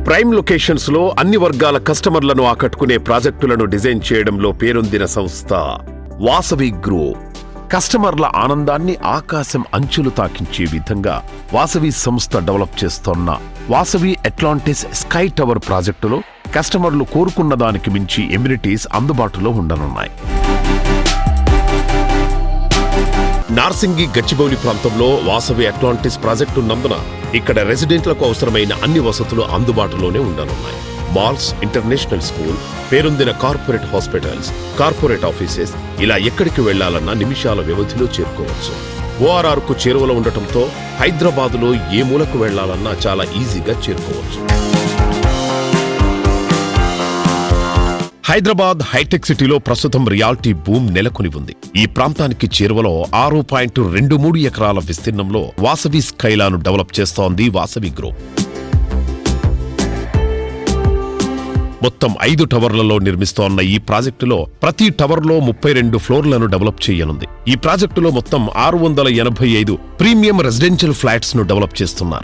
Prime locations లో అన్ని వర్గాల కస్టమర్లను ఆకట్టుకునే ప్రాజెక్టులను డిజైన్ చేయడంలో పేరొందిన సంస్థ వాసవి గ్రూప్. కస్టమర్ల ఆనందాన్ని ఆకాశం అంచులు తాకించే విధంగా వాసవి సంస్థ డెవలప్ చేస్తోన్న వాసవి అట్లాంటిస్ స్కై టవర్ ప్రాజెక్టులో కస్టమర్లు కోరుకున్న దానికి మించి ఎమ్యూనిటీస్ అందుబాటులో ఉండనున్నాయి. నార్సింగి గచ్చిబౌలి ప్రాంతంలో వాసవి అట్లాంటిస్ ప్రాజెక్టు నందున ఇక్కడ రెసిడెంట్లకు అవసరమైన అన్ని వసతులు అందుబాటులోనే ఉండనున్నాయి. మాల్స్, ఇంటర్నేషనల్ స్కూల్, పేరొందిన కార్పొరేట్ హాస్పిటల్స్, కార్పొరేట్ ఆఫీసెస్ ఇలా ఎక్కడికి వెళ్లాలన్నా నిమిషాల వ్యవధిలో చేరుకోవచ్చు. ORR కు చేరువలో ఉండటంతో హైదరాబాదులో ఏ మూలకు వెళ్లాలన్నా చాలా ఈజీగా చేరుకోవచ్చు. హైదరాబాద్ హైటెక్ సిటీలో ప్రస్తుతం రియాలిటీ బూమ్ నెలకొని ఉంది. ఈ ప్రాంతానికి చేరువలో 6.23 ఎకరాల విస్తీర్ణంలో వాసవి స్కైలాను డెవలప్ చేస్తోంది వాసవి గ్రూప్. మొత్తం 5 టవర్లలో నిర్మిస్తోన్న ఈ ప్రాజెక్టులో ప్రతి టవర్లో 32 ఫ్లోర్లను డెవలప్ చేయనుంది. ఈ ప్రాజెక్టులో మొత్తం 685 ప్రీమియం రెసిడెన్షియల్ ఫ్లాట్స్ ను డెవలప్ చేస్తున్నారు.